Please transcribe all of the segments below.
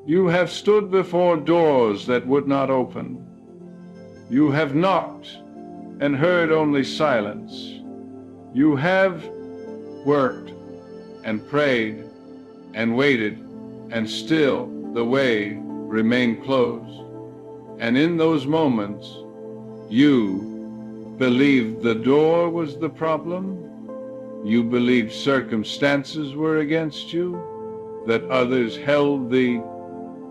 You have stood before doors that would not open. You have knocked and heard only silence. You have worked and prayed and waited, and still the way remained closed. And in those moments, you believed the door was the problem. You believed circumstances were against you, that others held the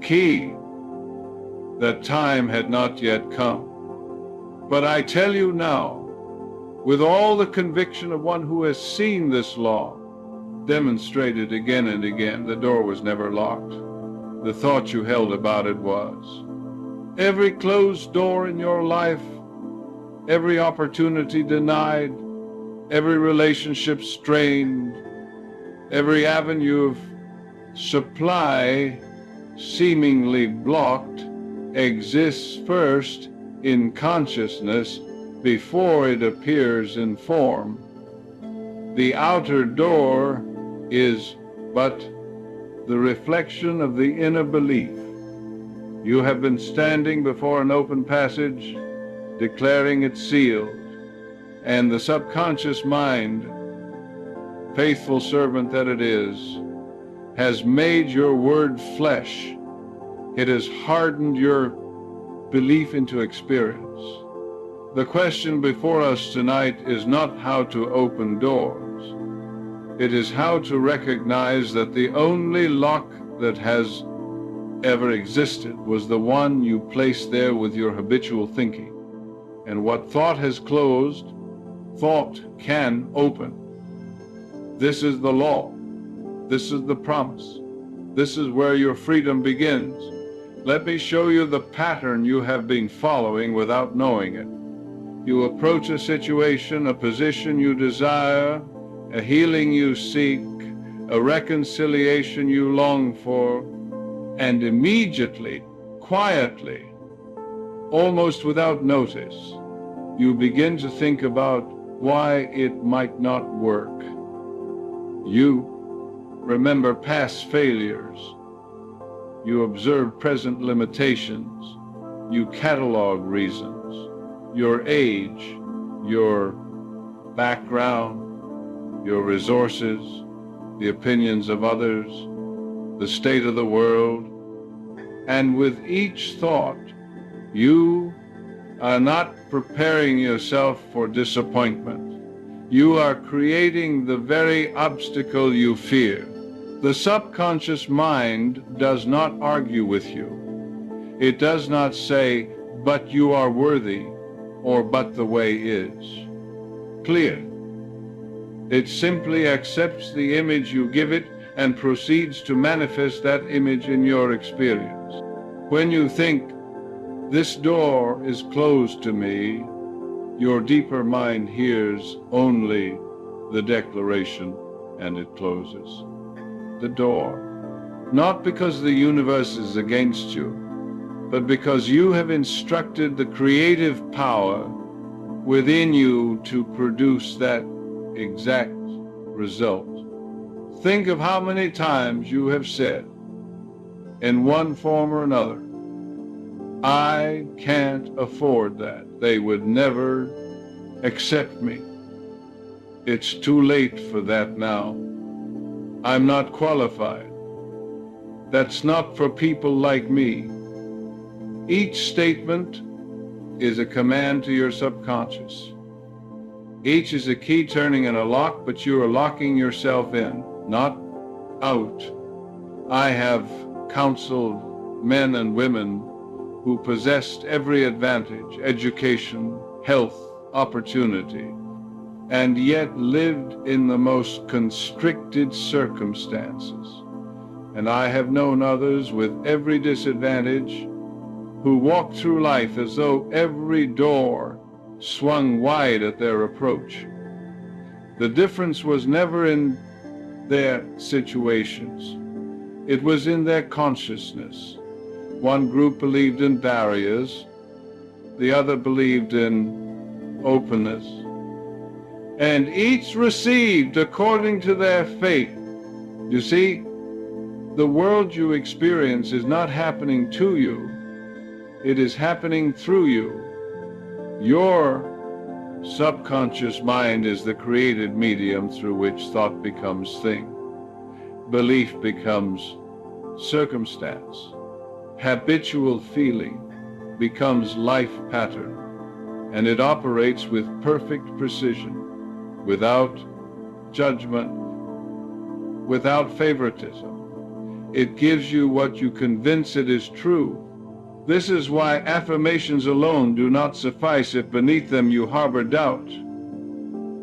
key, that time had not yet come. But I tell you now, with all the conviction of one who has seen this law demonstrated again and again, the door was never locked. The thought you held about it was. Every closed door in your life, every opportunity denied, every relationship strained, every avenue of supply seemingly blocked exists first in consciousness before it appears in form. The outer door is but the reflection of the inner belief. You have been standing before an open passage, declaring it sealed, and the subconscious mind, faithful servant that it is, has made your word flesh. It has hardened your belief into experience. The question before us tonight is not how to open doors. It is how to recognize that the only lock that has ever existed was the one you placed there with your habitual thinking. And what thought has closed, thought can open. This is the law. This is the promise. This is where your freedom begins. Let me show you the pattern you have been following without knowing it. You approach a situation, a position you desire, a healing you seek, a reconciliation you long for, and immediately, quietly, almost without notice, you begin to think about why it might not work. You remember past failures. You observe present limitations. You catalog reasons. Your age, your background, your resources, the opinions of others, the state of the world. And with each thought, you are not preparing yourself for disappointment. You are creating the very obstacle you fear. The subconscious mind does not argue with you. It does not say, but you are worthy, or but the way is clear. It simply accepts the image you give it and proceeds to manifest that image in your experience. When you think, this door is closed to me, your deeper mind hears only the declaration, and it closes the door. Not because the universe is against you, but because you have instructed the creative power within you to produce that exact result. Think of how many times you have said, in one form or another, I can't afford that. They would never accept me. It's too late for that now. I'm not qualified. That's not for people like me. Each statement is a command to your subconscious. Each is a key turning in a lock, but you are locking yourself in, not out. I have counseled men and women who possessed every advantage, education, health, opportunity, and yet lived in the most constricted circumstances. And I have known others with every disadvantage who walked through life as though every door swung wide at their approach. The difference was never in their situations. It was in their consciousness. One group believed in barriers, the other believed in openness. And each received according to their faith. You see, The world you experience is not happening to you, it is happening through you. Your subconscious mind is the created medium through which thought becomes thing, belief becomes circumstance, habitual feeling becomes life pattern, and it operates with perfect precision, without judgment, without favoritism. It gives you what you convince it is true. This is why affirmations alone do not suffice if beneath them you harbor doubt.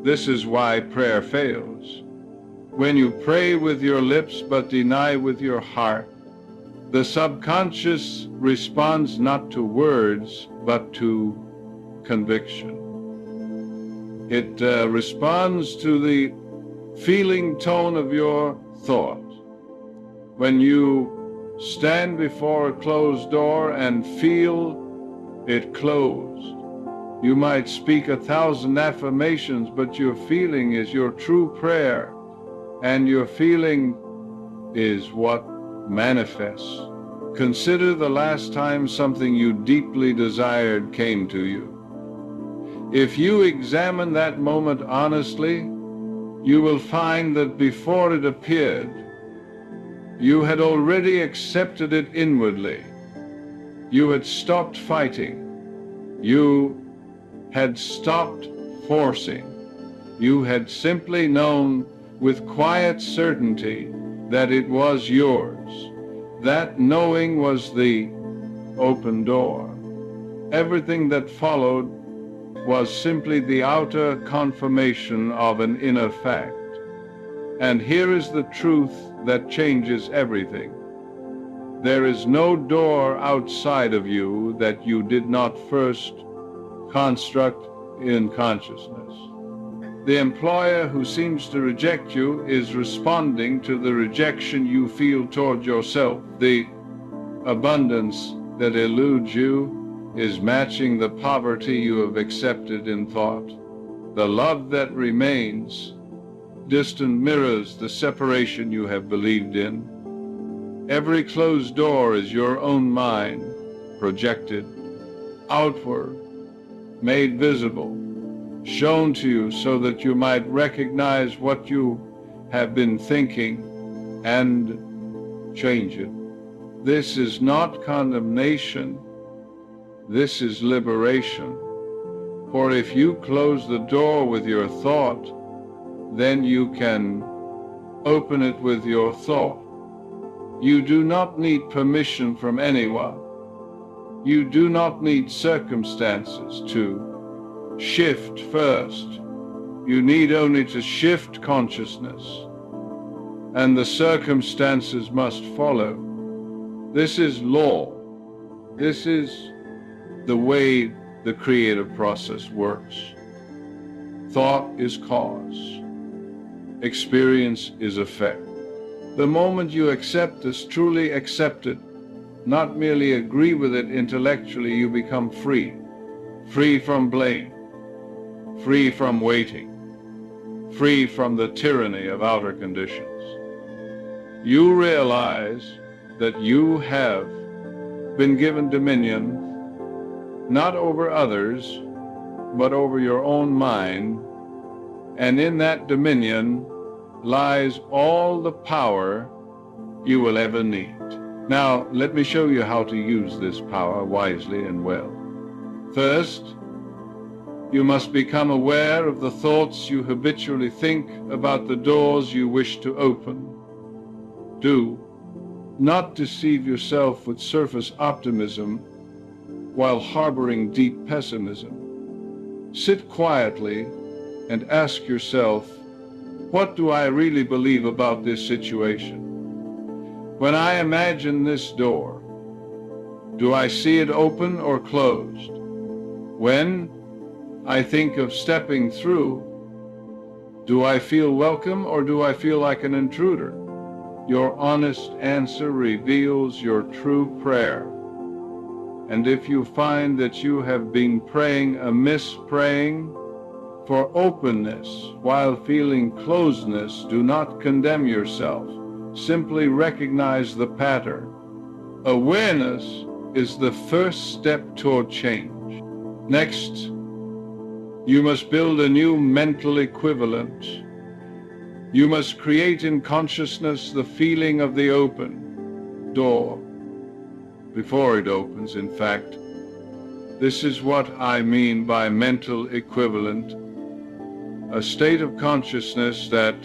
This is why prayer fails. When you pray with your lips but deny with your heart, the subconscious responds not to words but to conviction. It responds to the feeling tone of your thought. When you stand before a closed door and feel it closed, you might speak 1,000 affirmations, but your feeling is your true prayer, and your feeling is what manifests. Consider the last time something you deeply desired came to you. If you examine that moment honestly, you will find that before it appeared, you had already accepted it inwardly. You had stopped fighting. You had stopped forcing. You had simply known with quiet certainty that it was yours. That knowing was the open door. Everything that followed was simply the outer confirmation of an inner fact. And here is the truth that changes everything. There is no door outside of you that you did not first construct in consciousness. The employer who seems to reject you is responding to the rejection you feel toward yourself. The abundance that eludes you is matching the poverty you have accepted in thought. The love that remains distant mirrors the separation you have believed in. Every closed door is your own mind, projected outward, made visible, shown to you so that you might recognize what you have been thinking and change it. This is not condemnation, this is liberation. For if you close the door with your thought, then you can open it with your thought. You do not need permission from anyone. You do not need circumstances to shift first. You need only to shift consciousness, and the circumstances must follow. This is law. This is the way the creative process works. Thought is cause. Experience is effect. The moment you accept this, truly accept it, not merely agree with it intellectually, you become free. Free from blame, free from waiting, free from the tyranny of outer conditions. You realize that you have been given dominion, not over others, but over your own mind, and in that dominion lies all the power you will ever need. Now, let me show you how to use this power wisely and well. First, you must become aware of the thoughts you habitually think about the doors you wish to open. Do not deceive yourself with surface optimism while harboring deep pessimism. Sit quietly and ask yourself, what do I really believe about this situation? When I imagine this door, do I see it open or closed? When I think of stepping through, do I feel welcome or do I feel like an intruder? Your honest answer reveals your true prayer. And if you find that you have been praying amiss, praying for openness while feeling closeness, do not condemn yourself. simply recognize the pattern. Awareness is the first step toward change. Next, you must build a new mental equivalent. You must create in consciousness the feeling of the open door. Before it opens, in fact. This is what I mean by mental equivalent, a state of consciousness that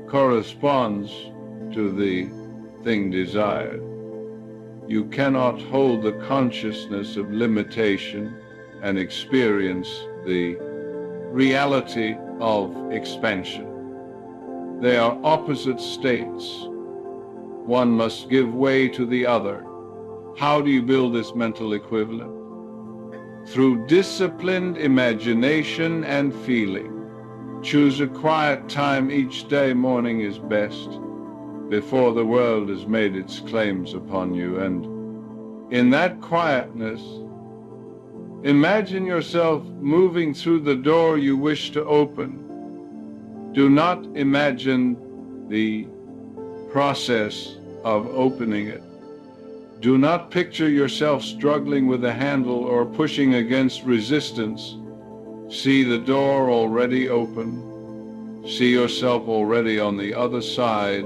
corresponds to the thing desired. You cannot hold the consciousness of limitation and experience the reality of expansion. They are opposite states. One must give way to the other. How do you build this mental equivalent? Through disciplined imagination and feeling. Choose a quiet time each day. Morning is best, before the world has made its claims upon you. And in that quietness, imagine yourself moving through the door you wish to open. Do not imagine the process of opening it. Do not picture yourself struggling with the handle or pushing against resistance. See the door already open. See yourself already on the other side,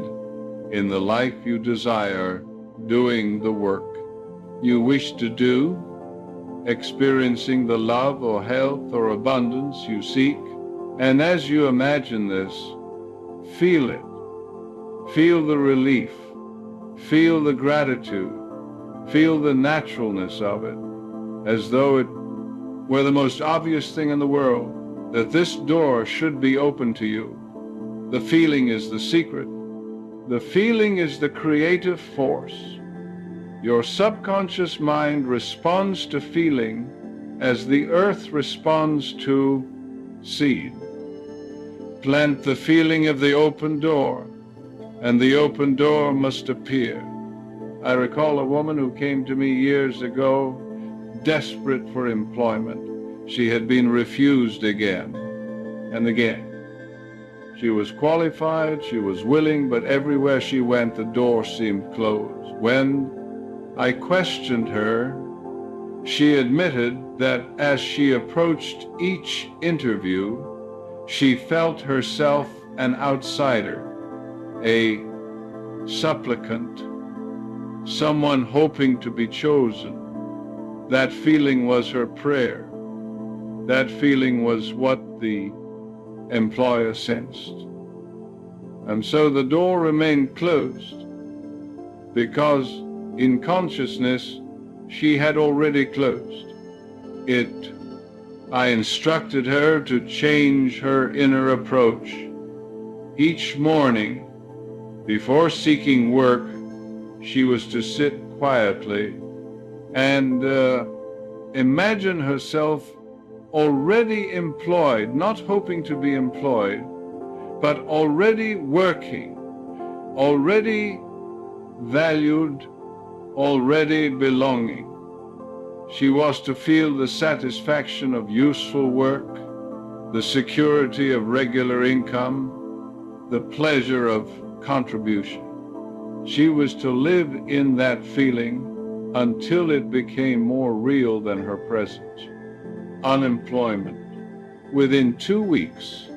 in the life you desire, doing the work you wish to do, experiencing the love or health or abundance you seek. And as you imagine this, feel it. Feel the relief. Feel the gratitude. Feel the naturalness of it, as though it were the most obvious thing in the world, that this door should be open to you. The feeling is the secret. The feeling is the creative force. Your subconscious mind responds to feeling as the earth responds to seed. Plant the feeling of the open door, and the open door must appear. I recall a woman who came to me years ago, desperate for employment. She had been refused again and again. She was qualified, she was willing, but everywhere she went, the door seemed closed. When I questioned her, she admitted that as she approached each interview, she felt herself an outsider, a supplicant, someone hoping to be chosen. That feeling was her prayer. That feeling was what the employer sensed. And so the door remained closed, because in consciousness she had already closed it. I instructed her to change her inner approach. Each morning, before seeking work, she was to sit quietly and imagine herself already employed, not hoping to be employed, but already working, already valued, already belonging. She was to feel the satisfaction of useful work, the security of regular income, the pleasure of contribution. She was to live in that feeling until it became more real than her present. Unemployment. Within 2 weeks,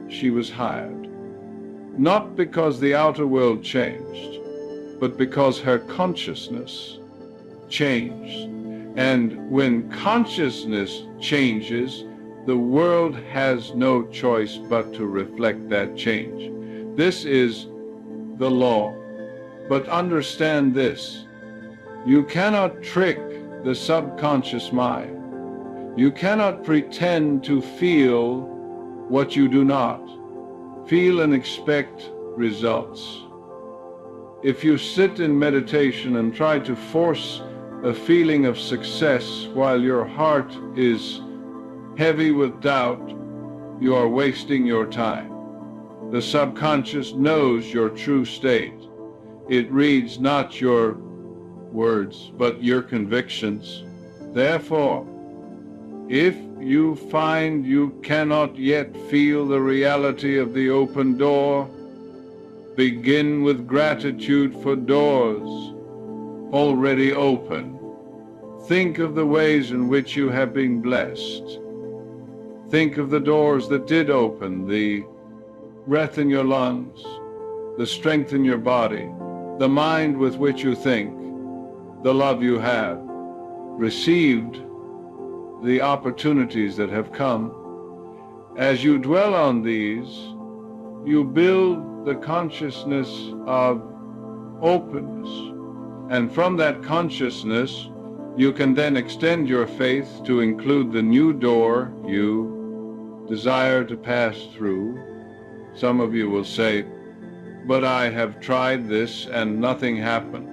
she was hired. Not because the outer world changed, but because her consciousness changed. And when consciousness changes, the world has no choice but to reflect that change. This is the law. But understand this: you cannot trick the subconscious mind. You cannot pretend to feel what you do not. Feel and expect results. If you sit in meditation and try to force a feeling of success while your heart is heavy with doubt, you are wasting your time. The subconscious knows your true state. It reads not your words, but your convictions. Therefore, if you find you cannot yet feel the reality of the open door, begin with gratitude for doors already open. Think of the ways in which you have been blessed. Think of the doors that did open, the breath in your lungs, the strength in your body, the mind with which you think, the love you have received, the opportunities that have come. As you dwell on these, you build the consciousness of openness. And from that consciousness, you can then extend your faith to include the new door you desire to pass through. Some of you will say, "But I have tried this and nothing happened."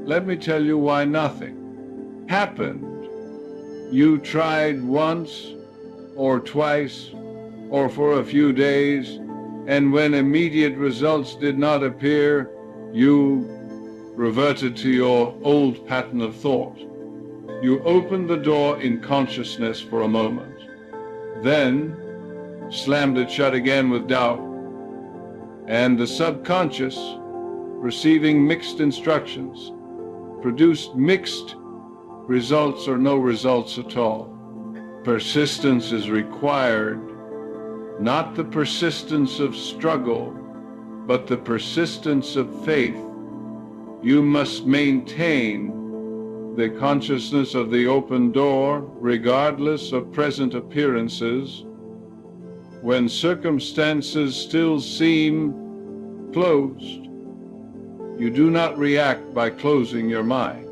Let me tell you why nothing happened. You tried once or twice or for a few days, and when immediate results did not appear, you reverted to your old pattern of thought. You opened the door in consciousness for a moment, then slammed it shut again with doubt, and the subconscious, receiving mixed instructions, produced mixed results or no results at all. Persistence is required, not the persistence of struggle, but the persistence of faith. You must maintain the consciousness of the open door regardless of present appearances. When circumstances still seem closed, you do not react by closing your mind.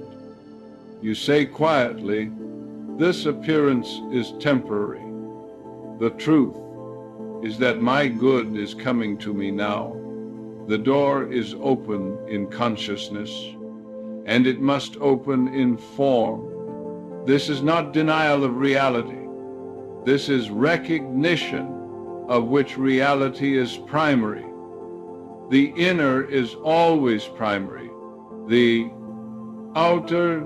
You say quietly, "This appearance is temporary. The truth is that my good is coming to me now." The door is open in consciousness, and it must open in form. This is not denial of reality. This is recognition of which reality is primary. The inner is always primary. The outer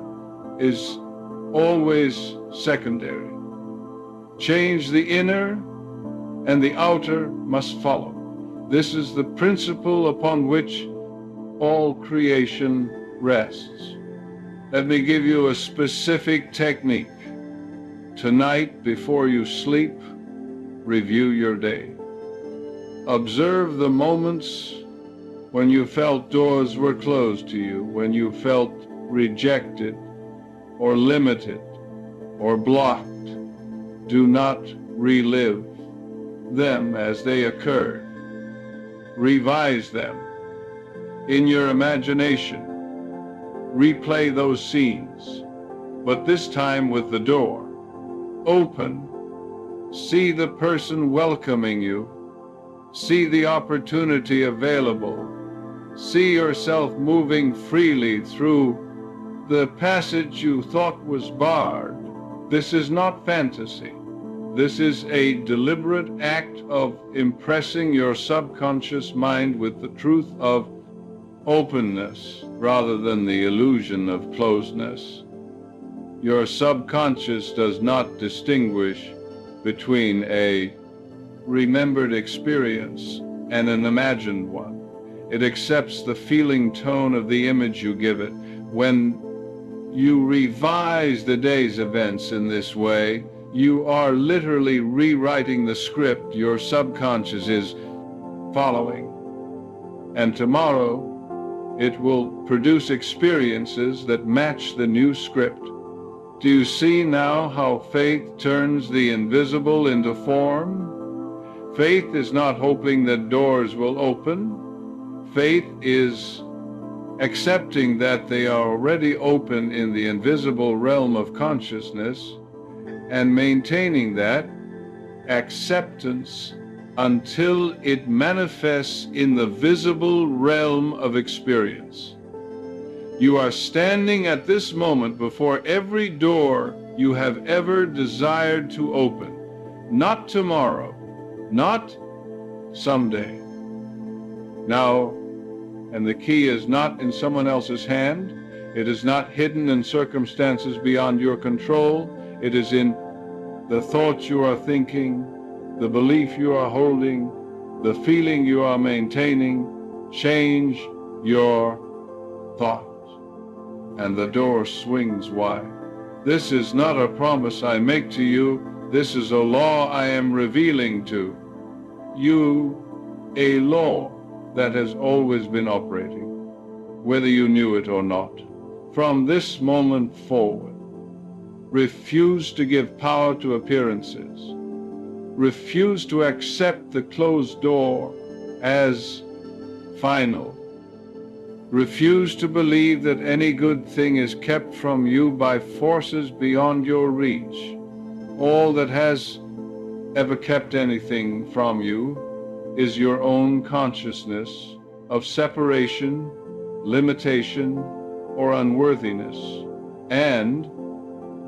is always secondary. Change the inner, and the outer must follow. This is the principle upon which all creation rests. Let me give you a specific technique. Tonight, before you sleep, review your day. Observe the moments when you felt doors were closed to you, when you felt rejected or limited or blocked. Do not relive them as they occurred. Revise them in your imagination. Replay those scenes, but this time with the door open. See the person welcoming you. See the opportunity available. See yourself moving freely through the passage you thought was barred. This is not fantasy. This is a deliberate act of impressing your subconscious mind with the truth of openness rather than the illusion of closedness. Your subconscious does not distinguish between a remembered experience and an imagined one. It accepts the feeling tone of the image you give it. When you revise the day's events in this way, you are literally rewriting the script your subconscious is following. And tomorrow, it will produce experiences that match the new script. Do you see now how faith turns the invisible into form? Faith is not hoping that doors will open. Faith is accepting that they are already open in the invisible realm of consciousness and maintaining that acceptance until it manifests in the visible realm of experience. You are standing at this moment before every door you have ever desired to open. Not tomorrow, not someday. Now, and the key is not in someone else's hand. It is not hidden in circumstances beyond your control. It is in the thoughts you are thinking, the belief you are holding, the feeling you are maintaining. Change your thoughts, and the door swings wide. This is not a promise I make to you. This is a law I am revealing to you, a law that has always been operating, whether you knew it or not. From this moment forward, refuse to give power to appearances. Refuse to accept the closed door as final. Refuse to believe that any good thing is kept from you by forces beyond your reach. All that has ever kept anything from you is your own consciousness of separation, limitation, or unworthiness, and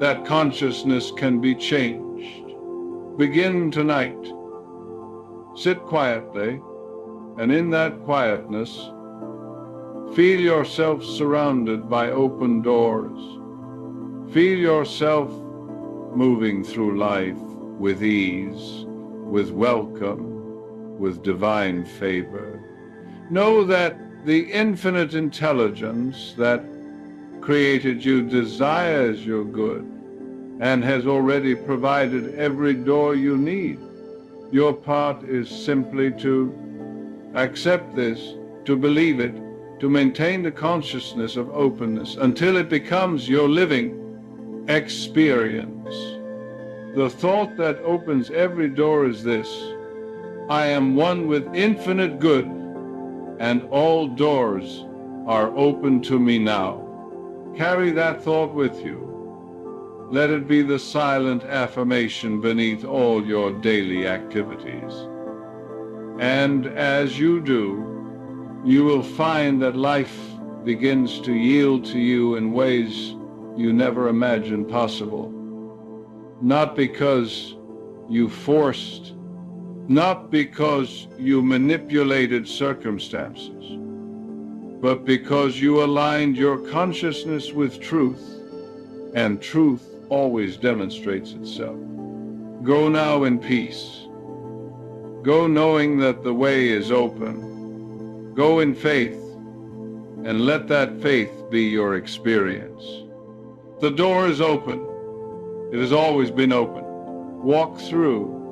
that consciousness can be changed. Begin tonight. Sit quietly, and in that quietness, feel yourself surrounded by open doors. Feel yourself moving through life with ease, with welcome, with divine favor. Know that the infinite intelligence that created you desires your good and has already provided every door you need. Your part is simply to accept this, to believe it, to maintain the consciousness of openness until it becomes your living experience. The thought that opens every door is this: I am one with infinite good, and all doors are open to me now. Carry that thought with you. Let it be the silent affirmation beneath all your daily activities. And as you do, you will find that life begins to yield to you in ways you never imagined possible. Not because you forced, not because you manipulated circumstances, but because you aligned your consciousness with truth, and truth always demonstrates itself. Go now in peace. Go knowing that the way is open. Go in faith, and let that faith be your experience. The door is open. It has always been open. Walk through